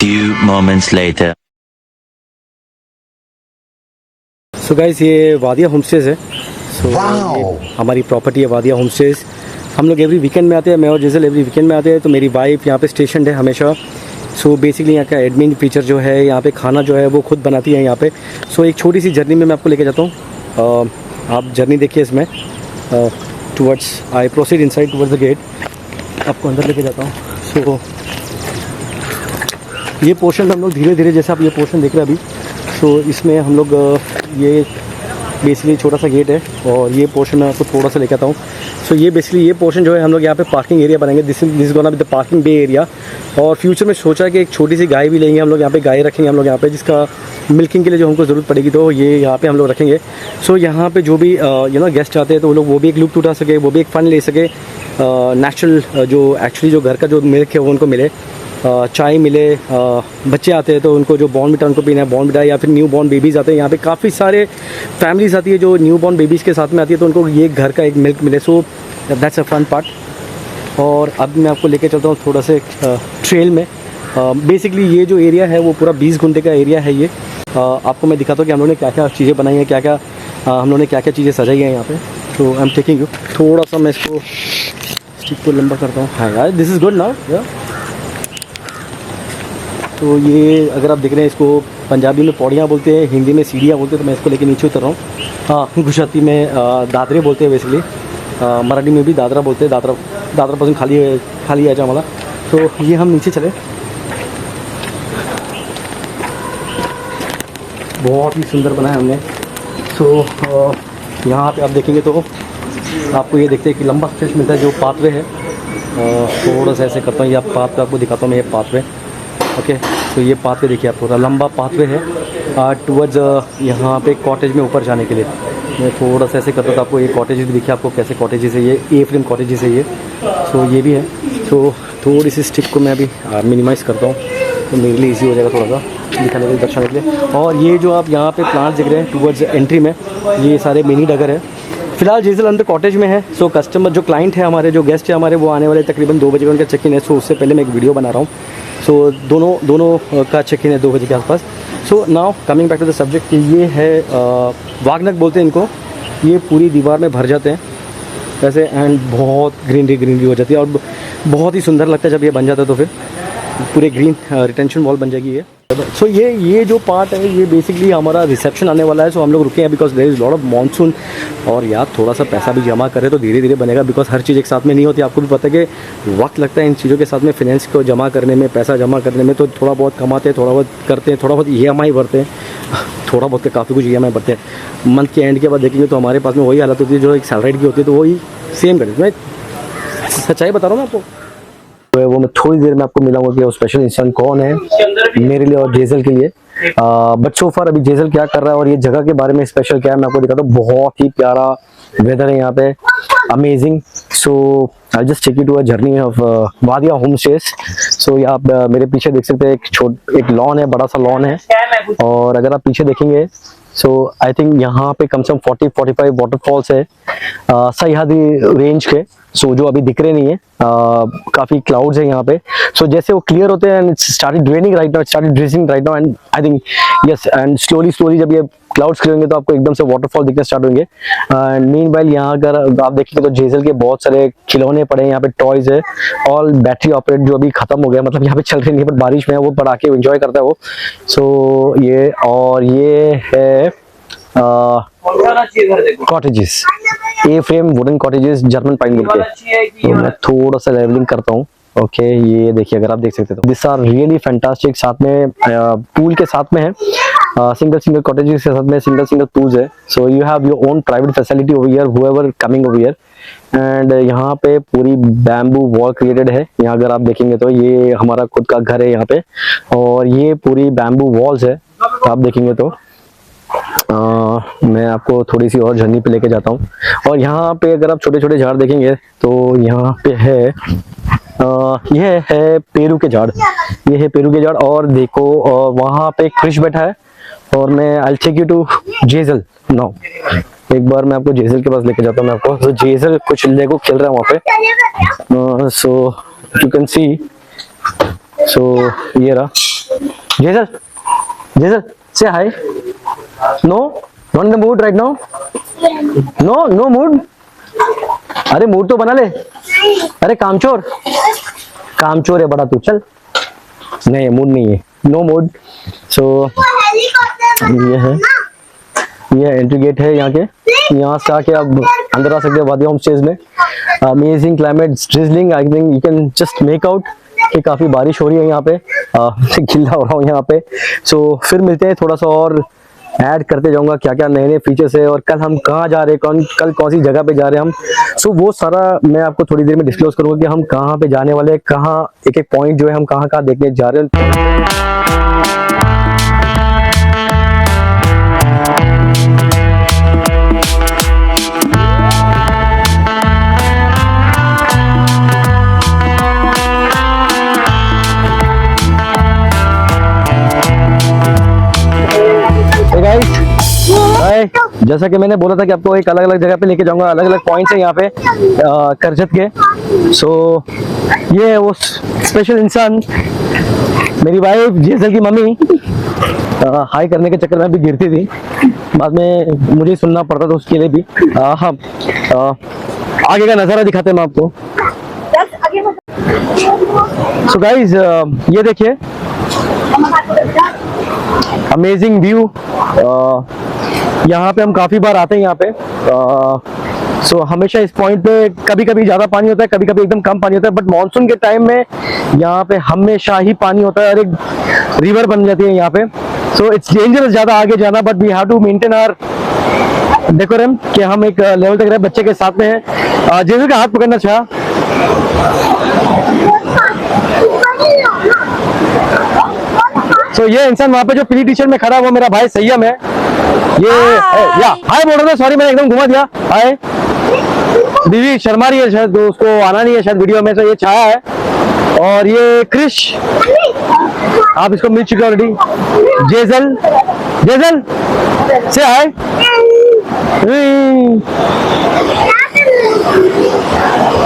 Few moments later. So guys ये वादिया homestays है। सो ये हमारी प्रॉपर्टी है वादिया होमस्टेज। हम लोग एवरी वीकेंड में आते हैं, मैं और जेसल एवरी वीकेंड में आते हैं। तो मेरी वाइफ यहाँ पे स्टेशन है हमेशा। सो बेसिकली यहाँ का एडमिन फीचर जो है, यहाँ पे खाना जो है वो खुद बनाती है यहाँ पे। सो एक छोटी सी जर्नी में मैं आपको लेके जाता हूँ। आप जर्नी देखिए इसमें। Towards I proceed inside towards the gate, आपको अंदर लेके जाता हूँ। सो ये पोर्शन हम लोग धीरे धीरे, जैसे आप ये पोर्शन देख रहे हैं अभी, तो इसमें हम लोग ये बेसिकली छोटा सा गेट है और ये पोर्शन मैं आपको थोड़ा सा लेके आता हूँ। सो ये बेसिकली ये पोर्शन जो है हम लोग यहाँ पे पार्किंग एरिया बनाएंगे। This gonna with the parking bay area. और फ्यूचर में सोचा है कि एक छोटी सी गाय भी लेंगे हम लोग यहाँ पे, गाय रखेंगे हम लोग यहाँ पे, जिसका मिल्किंग के लिए जो हमको ज़रूरत पड़ेगी तो ये यहाँ पे हम लोग रखेंगे। सो यहाँ पे जो भी गेस्ट आते हैं तो वो लोग वो भी एक लुत्फ़ उठा सके, वो भी एक फ़न ले सके। नेचुरल जो एक्चुअली जो घर का जो मिल्क है वो उनको मिले, चाय मिले। बच्चे आते हैं तो उनको जो बॉर्नविटा उनको पीना है बॉर्नविटा, या फिर न्यू बॉर्न बेबीज़ आते हैं यहाँ पे, काफ़ी सारे फैमिलीज आती है जो न्यू बॉर्न बेबीज़ के साथ में आती है, तो उनको ये घर का एक मिल्क मिले। So that's a fun part. और अब मैं आपको लेके चलता हूँ थोड़ा से ट्रेल में। बेसिकली ये जो एरिया है वो पूरा 20 घंटे का एरिया है ये। आपको मैं दिखाता हूँ कि हम लोगों ने क्या क्या चीज़ें बनाई हैं, क्या क्या हम लोगों ने क्या क्या चीज़ें सजाई हैं यहाँ पे। तो आई एम टेकिंग यू, थोड़ा सा मैं इसको स्टिक को लंबा करता हूँ। हाँ यार, दिस इज़ गुड नाउ। तो ये अगर आप देख रहे हैं, इसको पंजाबी में पौड़ियाँ बोलते हैं, हिंदी में सीढ़ियाँ बोलते हैं। तो मैं इसको लेके नीचे उतर रहा हूँ। हाँ, गुजराती में दादरे बोलते हैं बेसिकली। मराठी में भी दादरा बोलते हैं। दादरा पासून खाली यायचा मला। तो ये हम नीचे चले। बहुत ही सुंदर बनाया हमने। सो यहाँ पे आप देखेंगे तो आपको ये देखते हैं कि लंबा स्ट्रेच मिलता है जो पाथवे है। थोड़ा सा ऐसे करता हूँ, ये पाथ आपको दिखाता हूँ मैं, ये पाथवे। ओके, तो ये पाथवे देखिए, आप पूरा लंबा पाथवे है टुवर्ड्स यहाँ पे कॉटेज में ऊपर जाने के लिए। मैं थोड़ा सा ऐसे करता था, आपको ये कॉटेज भी देखिए, आपको कैसे कॉटेजेस है ये, ए फ्रेम कॉटेजेस है ये। सो ये भी है। तो थोड़ी सी स्टिक को मैं अभी मिनिमाइज़ करता हूँ तो मेरे लिए इजी हो जाएगा थोड़ा सा दिखाने के लिए, दर्शाने के लिए। और ये जो आप यहाँ पे प्लांट्स देख रहे हैं टुवर्ड्स एंट्री में, ये सारे मिनी डगर है। फिलहाल जेसल अंदर कॉटेज में है। सो कस्टमर जो क्लाइंट है हमारे, जो गेस्ट है हमारे, वो आने वाले तकरीबन 2 बजे उनका चेक इन है। सो उससे पहले मैं एक वीडियो बना रहा हूँ। सो दोनों का चेक इन है 2 बजे के आसपास। So now coming back to the subject, ये है वागनक बोलते हैं इनको। ये पूरी दीवार में भर जाते हैं वैसे, एंड बहुत ग्रीनरी हो जाती है और बहुत ही सुंदर लगता है जब ये बन जाता है। तो फिर पूरे ग्रीन रिटेंशन वॉल बन जाएगी ये। सो ये जो पार्ट है ये बेसिकली हमारा रिसेप्शन आने वाला है। सो हम लोग रुके हैं because there is lot of monsoon. और यार थोड़ा सा पैसा भी जमा करें तो धीरे धीरे बनेगा, बिकॉज हर चीज़ एक साथ में नहीं होती। आपको भी पता है कि वक्त लगता है इन चीज़ों के साथ में, फाइनेंस को जमा करने में, पैसा जमा करने में। तो थोड़ा बहुत कमाते हैं, थोड़ा बहुत करते हैं, थोड़ा बहुत EMI भरते हैं, थोड़ा बहुत के काफ़ी कुछ EMI भरते हैं। मंथ के एंड के बाद देखेंगे तो हमारे पास में वही हालत होती है जो एक सैलरीड की होती है, तो वही सेम करते। मैं सच्चाई बता रहा हूँ मैं आपको। तो वो मैं थोड़ी देर में आपको मिलाऊंगा कि वो स्पेशल इंसान कौन है मेरे लिए और जेसल के लिए। बट सो फार अभी जेसल क्या कर रहा है और ये जगह के बारे में स्पेशल क्या है मैं आपको दिखाता हूँ। बहुत ही प्यारा वेदर है यहाँ पे, amazing. So I just take you to a journey of वादिया होम स्टेज। सो ये आप मेरे पीछे देख सकते हैं, एक लॉन है, बड़ा सा लॉन है। और अगर आप पीछे देखेंगे सो आई थिंक यहाँ पे कम से कम 40-45 वाटरफॉल्स है सह्याद्री रेंज के। सो जो अभी दिख रहे नहीं है, काफी क्लाउड्स है यहाँ पे। सो जैसे वो क्लियर होते हैं, it's started raining right now, started drizzling right now, and I think yes, and slowly जब ये क्लाउड्स क्लियर होंगे तो आपको एकदम से वाटरफॉल दिखने स्टार्ट होंगे। एंड मीनवाइल यहाँ अगर आप देखेंगे तो जेसल के बहुत सारे खिलौने पड़े हैं यहाँ पे, टॉयज है, ऑल बैटरी ऑपरेट, जो अभी खत्म हो गया, मतलब यहाँ पे चल रही नहीं है, पर बारिश में है वो पड़ा के एंजॉय करता है वो। सो ये, और ये है cottages, A frame wooden cottages, German pine mill के। तो मैं थोड़ा सा लेवलिंग करता हूँ। ओके, ये देखिए, अगर आप देख सकते हो दिस आर रियली फैंटास्टिक। साथ में पूल के साथ में है, सिंगल कॉटेजेस के साथ में सिंगल पूल्स है। So you have your own private facility over here, whoever coming over here. And यहाँ पे पूरी बैम्बू वॉल क्रिएटेड है। यहाँ अगर आप देखेंगे तो ये हमारा खुद का घर है यहाँ पे, और ये पूरी बैम्बू वॉल्स है। आप देखेंगे तो मैं आपको थोड़ी सी और जर्नी पे लेके जाता हूँ। और यहाँ पे अगर आप छोटे छोटे झाड़ देखेंगे तो यहाँ पे है यह है पेरू के झाड़, ये है पेरू के झाड़। और देखो वहाँ पे क्रिश बैठा है, और मैं I take you to Jaisal now. एक बार मैं आपको जेसल के पास लेके जाता हूँ मैं आपको। तो जेसल कुछ लेगो खेल रहा है वहाँ पे। सो यू कैन सी सो ये रहा जेसल, जेसल से hi. No not in the mood right now, no no mood. अरे मूड तो बना ले। अरे कामचोर, कामचोर है बड़ा तू, चल। नहीं मूड नहीं है, नो मूड। सो ये है, ये एंट्री गेट है यहाँ के। यहाँ से आके आप अंदर आ सकते हैं वादिया होम स्टेज में। Amazing climate, drizzling, I think you can just make out कि काफी बारिश हो रही है यहाँ पे। गिल्ला हो रहा हूँ यहाँ पे। सो फिर मिलते हैं, थोड़ा सा और ऐड करते जाऊंगा क्या क्या नए नए फीचर्स है और कल हम कहाँ जा रहे हैं, कल कौन सी जगह पे जा रहे हैं हम। सो वो सारा मैं आपको थोड़ी देर में डिस्क्लोज करूंगा कि हम कहाँ पे जाने वाले हैं, कहाँ एक एक पॉइंट जो है हम कहाँ कहाँ देखने जा रहे हैं। जैसा कि मैंने बोला था कि आपको एक अलग अलग जगह पे लेके जाऊंगा, अलग अलग पॉइंट्स है यहाँ पे करजत के। सो ये वो स्पेशल इंसान, मेरी वाइफ जेसल की मम्मी, हाई करने के चक्कर में भी गिरती थी, बाद में मुझे सुनना पड़ता था उसके लिए भी। हाँ, आगे का नज़ारा दिखाते हैं मैं आपको। सो गाइज ये देखिए, अमेजिंग व्यू। यहाँ पे हम काफी बार आते हैं यहाँ पे। सो हमेशा इस पॉइंट पे कभी कभी ज्यादा पानी होता है, कभी कभी एकदम कम पानी होता है, बट मॉनसून के टाइम में यहाँ पे हमेशा ही पानी होता है और एक रिवर बन जाती है यहाँ पे। सो इट्स डेंजरस ज्यादा आगे जाना, but we have to maintain our decorum कि हम एक लेवल तक रहे, बच्चे के साथ में है। जेसल का हाथ पकड़ना चाह। सो ये इंसान वहाँ पे जो पीली टी शर्ट में खड़ा है वो मेरा भाई सय्यम है। ये या हाय बोल रहा था, सॉरी मैंने एकदम घुमा दिया। हाय, बीवी शर्मा रही है शायद, उसको आना नहीं है शायद वीडियो में। तो ये छाया है और ये क्रिश, आप इसको मिल चुके ऑलरेडी। जेसल, जेसल से हाय।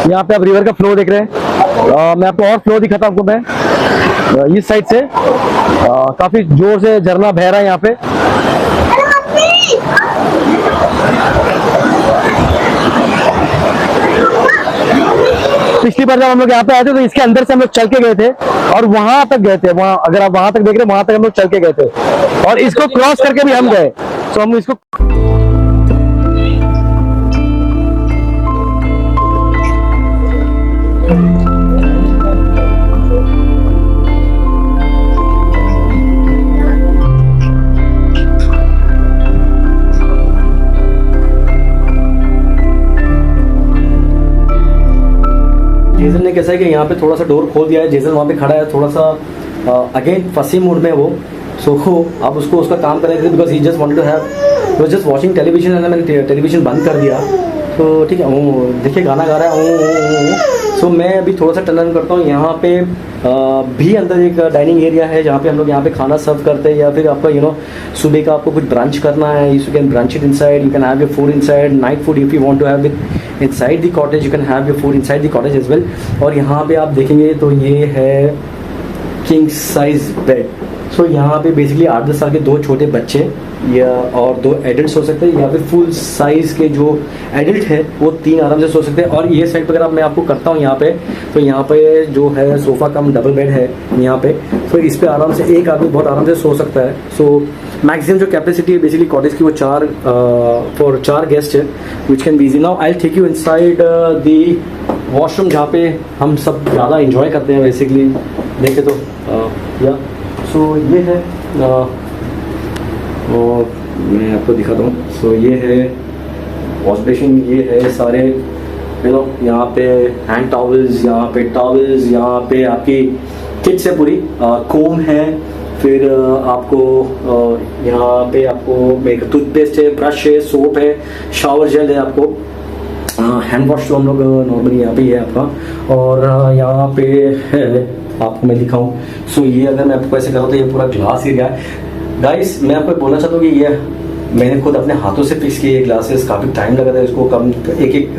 यहाँ पे आप रिवर का फ्लो देख रहे हैं। मैं आपको और फ्लो दिखाता हूँ आपको मैं इस साइड से। काफी जोर से झरना बह रहा है यहाँ पे। पिछली बार जब हम लोग यहाँ पे आए थे तो इसके अंदर से हम लोग चल के गए थे और वहां तक गए थे। वहां अगर आप वहां तक देख रहे हैं, वहां तक हम लोग चल के गए थे और इसको क्रॉस करके भी हम गए। तो हम इसको जेसल ने कैसा है कि यहाँ पे थोड़ा सा डोर खोल दिया है। जेसल वहाँ पे खड़ा है, थोड़ा सा अगेन फंसी मूड में वो। सो आप उसको उसका काम करने थे because he just wanted to have, was just watching television and मैंने टेलीविजन बंद कर दिया। तो ठीक है, देखिए गाना गा रहा है। सो मैं अभी थोड़ा सा टर्न करता हूँ। यहाँ पे भी अंदर एक डाइनिंग एरिया है जहाँ पे हम लोग यहाँ पे खाना सर्व करते हैं, या फिर आपका सुबह का आपको कुछ ब्रंच करना है, you can brunch it inside, you can have your food inside. Night food if you want to have it inside the cottage, you can have your food inside the cottage as well. और यहाँ पे आप देखेंगे तो ये है king size bed. सो यहाँ पे बेसिकली 8-10 साल के 2 छोटे बच्चे या और 2 एडल्ट सो सकते हैं, या फिर फुल साइज के जो एडल्ट है वो 3 आराम से सो सकते हैं। और ये साइड पर अगर मैं आपको करता हूँ यहाँ पे, तो यहाँ पे जो है सोफा कम डबल बेड है यहाँ पे। तो इस पे आराम से एक आदमी बहुत आराम से सो सकता है। सो मैक्सिमम जो कैपेसिटी है बेसिकली कॉटेज की वो 4 गेस्ट है, which can be easy. Now I take you inside the washroom जहाँ पे हम सब ज़्यादा इंजॉय करते हैं बेसिकली देखे तो या। सो ये है और मैं आपको दिखाता हूँ। सो ये है वॉश बेसिन, ये है सारे यहाँ पे हैंड टॉवल्स, यहाँ पे टॉवल्स, यहाँ पे आपकी किट्स है पूरी, कोम है, फिर आपको यहाँ पे आपको एक टूथपेस्ट है, ब्रश है, सोप है, शावर जेल है, आपको हैंड वॉश तो हम लोग नॉर्मली यहाँ पे है आपका। और यहाँ पे है, आपको मैं दिखाऊं। सो ये अगर मैं आपको ऐसे करूँ तो ये पूरा ग्लास एरिया है। गाइस मैं आपको बोलना चाहता हूँ कि ये मैंने खुद अपने हाथों से फिक्स किए ग्लासेस, काफ़ी टाइम लगा था इसको कम एक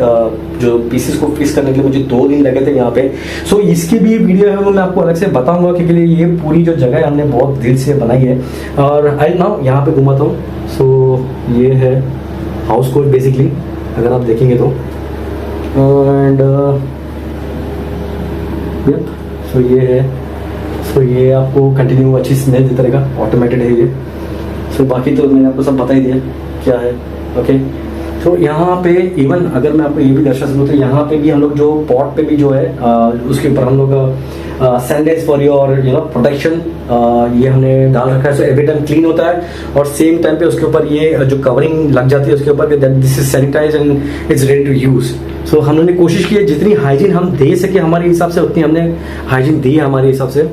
जो पीसेस को फिक्स करने के लिए मुझे 2 दिन लगे थे यहाँ पे। सो इसकी भी वीडियो है वो मैं आपको अलग से बताऊंगा, क्योंकि ये पूरी जो जगह है हमने बहुत दिल से बनाई है। और आई नाउ यहाँ पे घुमाता हूँ। सो ये है हाउस कोट बेसिकली, अगर आप देखेंगे तो। एंड सो ये है, सो ये आपको कंटिन्यू अच्छी स्मेल देता रहेगा, ऑटोमेटेड है ये। सो बाकी तो मैंने आपको सब बता ही दिया क्या है। ओके, तो यहाँ पे इवन अगर मैं आपको ये भी दर्शा सकूँ तो यहाँ पे भी हम लोग जो पॉट पे भी जो है उसके ऊपर हम लोग सैनिटाइज फॉर योर प्रोटेक्शन ये हमने डाल रखा है। सो एवरी टाइम क्लीन होता है और सेम टाइम पे उसके ऊपर ये जो कवरिंग लग जाती है उसके ऊपर, this is sanitize and it's ready to use. So हमने कोशिश की है जितनी हाइजीन हम दे सके हमारे हिसाब से उतनी हमने हाइजीन दी है हमारे हिसाब से।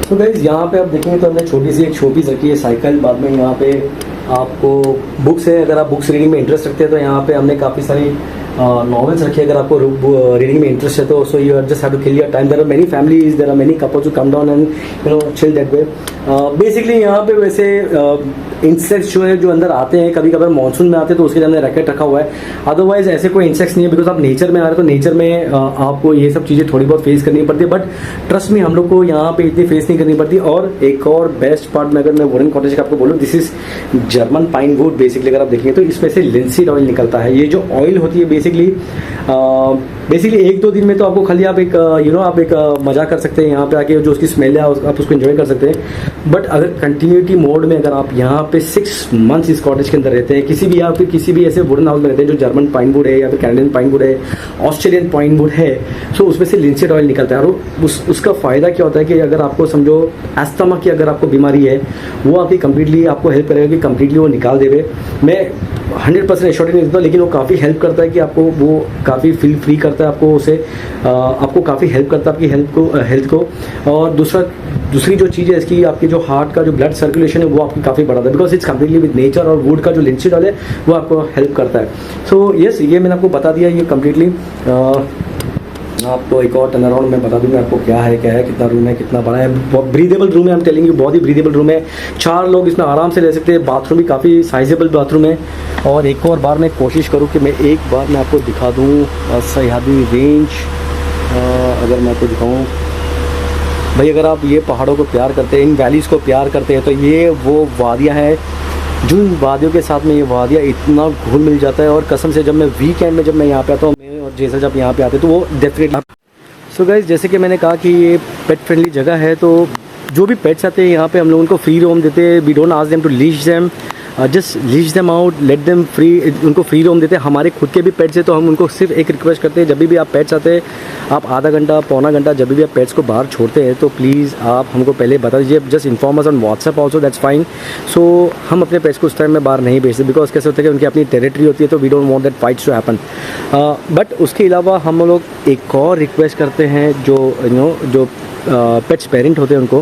तो गाइस यहाँ पे आप देखेंगे तो हमने छोटी सी एक शोपीस रखी है साइकिल। बाद में यहाँ पे आपको बुक्स है, अगर आप बुक्स रीडिंग में इंटरेस्ट रखते हैं तो यहाँ पे हमने काफ़ी सारी नॉवेल्स रखी है। अगर आपको रीडिंग में इंटरेस्ट है तो so you just have to kill your time. There are many families, there are many couples who come down and chill that way. Basically यहाँ पे वैसे इंसेक्ट्स जो है जो अंदर आते हैं, कभी कभार मानसून में आते हैं तो उसके लिए हमने रैकेट रखा हुआ है। अदरवाइज ऐसे कोई इंसेक्ट्स नहीं है, बिकॉज आप नेचर में आ रहे हैं तो नेचर में आपको ये सब चीज़ें थोड़ी बहुत फेस करनी पड़ती है। बट ट्रस्ट में हम लोग को यहाँ पे इतनी फेस नहीं करनी पड़ती। और एक और बेस्ट पार्ट में अगर मैं वुडन कॉटेज का आपको बोलूँ, this is German pine would. Basically अगर आप देखेंगे तो इसमें से लिंसीड ऑयल निकलता है। ये जो ऑयल होती है बेसिकली 1-2 दिन में तो आपको खाली आप एक आप एक मजा कर सकते हैं यहाँ पे आके, जो उसकी स्मेल है आप उसको एंजॉय कर सकते हैं। बट अगर कंटिन्यूटी मोड में अगर आप यहाँ पे 6 मंथ्स इस कॉटेज के अंदर रहते हैं, किसी भी या फिर किसी भी ऐसे वुडन हाउस में रहते हैं जो जर्मन पाइन वुड है या फिर कैनेडियन पाइन वुड है, ऑस्ट्रेलियन पाइन वुड है, सो उसमें से लिंसीड ऑयल निकलता है। और उसका फ़ायदा क्या होता है कि अगर आपको समझो एस्थमा की अगर आपको बीमारी है, वो आपकी कंप्लीटली आपको हेल्प करेगा कि कंप्लीटली वो निकाल देवे। मैं 100% एश्योर्ड नहीं देता, लेकिन वो काफ़ी हेल्प करता है कि आपको वो काफ़ी फील फ्री करता है, आपको उसे आपको काफ़ी हेल्प करता है आपकी हेल्थ को। और दूसरी जो चीज़ है इसकी, आपकी जो हार्ट का जो ब्लड सर्कुलेशन है वो आपकी काफ़ी बढ़ाता है, because it's completely with nature. और वुड का जो लिंसीड ऑयल है वो आपको हेल्प करता है। सो यस, ये मैंने आपको बता दिया ये कम्प्लीटली। आपको एक और टर्न अराउंड मैं बता दूंगा आपको क्या है कितना रूम है, कितना बड़ा है। ब्रीदेबल रूम है, हम टेलिंग यू, बहुत ही ब्रीदेबल रूम है। 4 लोग इसमें आराम से रह सकते हैं। बाथरूम भी काफ़ी साइजेबल बाथरूम है। और एक और बार मैं कोशिश करूँ कि मैं एक बार मैं आपको दिखा दूँ सह्याद्री रेंज। अगर मैं आपको दिखाऊँ भाई, अगर आप ये पहाड़ों को प्यार करते हैं, इन वैलीज़ को प्यार करते हैं, तो ये वो वादियाँ हैं जो इन वादियों के साथ में ये वादियाँ इतना घुल मिल जाता है। और कसम से जब मैं वीकेंड में जब मैं यहाँ पे आता हूँ, मैं और जैसा जब यहाँ पे आते तो वो डेफिनेटली। सो गाइस, जैसे कि मैंने कहा कि ये पेट फ्रेंडली जगह है, तो जो भी पेट्स आते हैं यहाँ पे हम लोग उनको फ्री रोम देते हैं। We don't ask them to leash them, just leash them out, let them free. उनको फ्री रोम देते हैं। हमारे खुद के भी पेट्स है तो हम उनको सिर्फ एक रिक्वेस्ट करते हैं, जब भी आप पेट्स आते हैं, आप आधा घंटा पौना घंटा जब भी आप पेट्स को बाहर छोड़ते हैं तो प्लीज़ आप हमको पहले बता दीजिए। Just inform us on WhatsApp also, that's fine. So हम अपने पेट्स को उस टाइम में बाहर नहीं भेजते, बिकॉज कैसे होता है कि उनकी अपनी टेरिटरी होती है, तो we don't want that fights to happen. But उसके अलावा हम लोग एक और रिक्वेस्ट करते हैं जो पेट्स पेरेंट होते हैं उनको,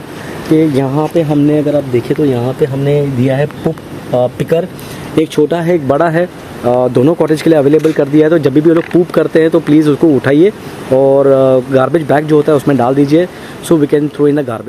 कि यहाँ पे हमने अगर आप देखें तो यहाँ पे हमने दिया है पुप पिकर। एक छोटा है एक बड़ा है, दोनों कॉटेज के लिए अवेलेबल कर दिया है। तो जब भी वो लोग पूप करते हैं तो प्लीज़ उसको उठाइए और गार्बेज बैग जो होता है उसमें डाल दीजिए, so we can throw in the garbage.